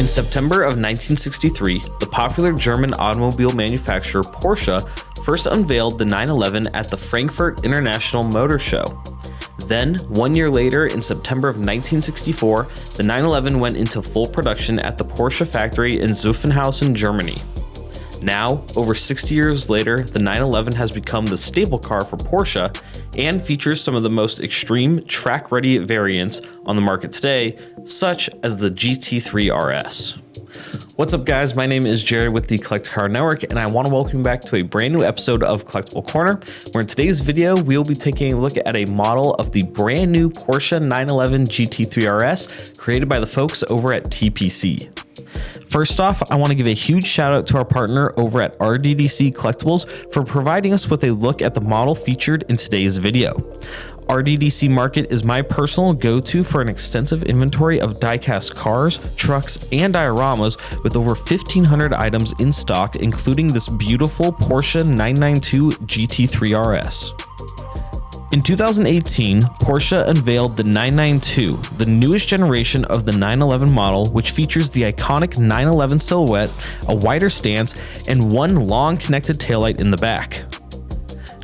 In September of 1963, the popular German automobile manufacturer Porsche first unveiled the 911 at the Frankfurt International Motor Show. Then, 1 year later, in September of 1964, the 911 went into full production at the Porsche factory in Zuffenhausen, Germany. Now, over 60 years later, the 911 has become the staple car for Porsche and features some of the most extreme track-ready variants on the market today, such as the GT3 RS. What's up, guys? My name is Jared with the Collectible Car Network, and I want to welcome you back to a brand new episode of Collectible Corner, where in today's video, we'll be taking a look at a model of the brand new Porsche 911 GT3 RS created by the folks over at TPC. First off, I want to give a huge shout out to our partner over at RDDC Collectibles for providing us with a look at the model featured in today's video. RDDC Market is my personal go-to for an extensive inventory of die-cast cars, trucks, and dioramas with over 1,500 items in stock, including this beautiful Porsche 992 GT3 RS. In 2018, Porsche unveiled the 992, the newest generation of the 911 model, which features the iconic 911 silhouette, a wider stance, and one long connected taillight in the back.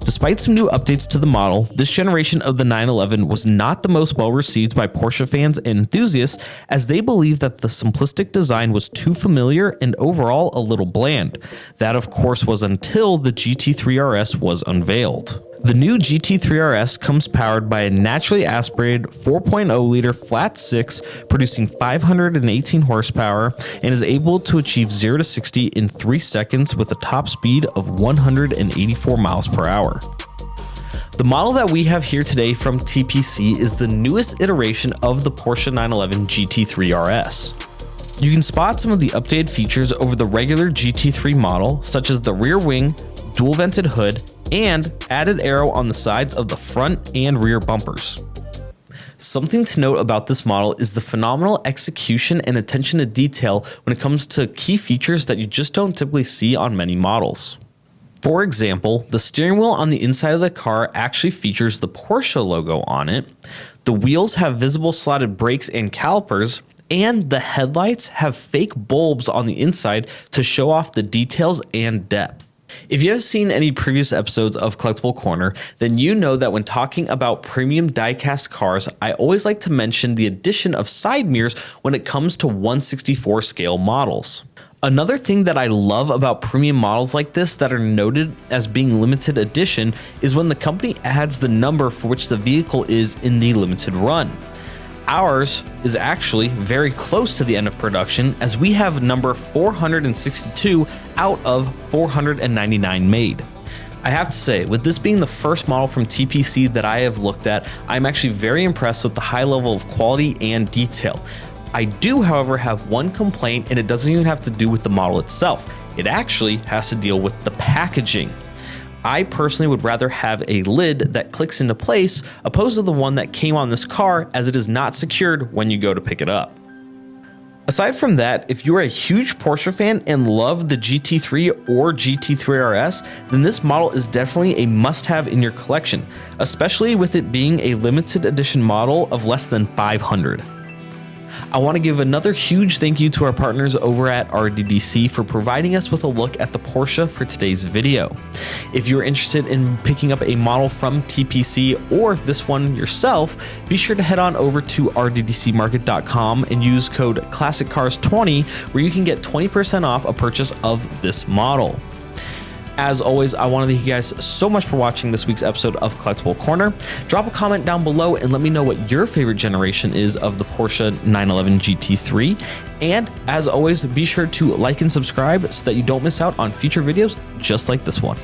Despite some new updates to the model, this generation of the 911 was not the most well received by Porsche fans and enthusiasts, as they believed that the simplistic design was too familiar and overall a little bland. That, of course, was until the GT3 RS was unveiled. The new GT3 RS comes powered by a naturally aspirated 4.0-liter flat six, producing 518 horsepower, and is able to achieve 0 to 60 in 3 seconds with a top speed of 184 miles per hour. The model that we have here today from TPC is the newest iteration of the Porsche 911 GT3 RS. You can spot some of the updated features over the regular GT3 model, such as the rear wing, dual vented hood, and added aero on the sides of the front and rear bumpers. Something to note about this model is the phenomenal execution and attention to detail when it comes to key features that you just don't typically see on many models. For example, the steering wheel on the inside of the car actually features the Porsche logo on it, the wheels have visible slotted brakes and calipers, and the headlights have fake bulbs on the inside to show off the details and depth. If you have seen any previous episodes of Collectible Corner, then you know that when talking about premium die-cast cars, I always like to mention the addition of side mirrors when it comes to 1/64 scale models. Another thing that I love about premium models like this that are noted as being limited edition is when the company adds the number for which the vehicle is in the limited run. Ours is actually very close to the end of production, as we have number 462 out of 499 made. I have to say, with this being the first model from TPC that I have looked at, I'm actually very impressed with the high level of quality and detail. I do, however, have one complaint, and it doesn't even have to do with the model itself. It actually has to deal with the packaging. I personally would rather have a lid that clicks into place opposed to the one that came on this car, as it is not secured when you go to pick it up. Aside from that, if you're a huge Porsche fan and love the GT3 or GT3 RS, then this model is definitely a must-have in your collection, especially with it being a limited edition model of less than 500. I want to give another huge thank you to our partners over at RDDC for providing us with a look at the Porsche for today's video. If you're interested in picking up a model from TPC or this one yourself, be sure to head on over to rddcmarket.com and use code ClassicCars20, where you can get 20% off a purchase of this model. As always, I want to thank you guys so much for watching this week's episode of Collectible Corner. Drop a comment down below and let me know what your favorite generation is of the Porsche 911 GT3. And as always, be sure to like and subscribe so that you don't miss out on future videos just like this one.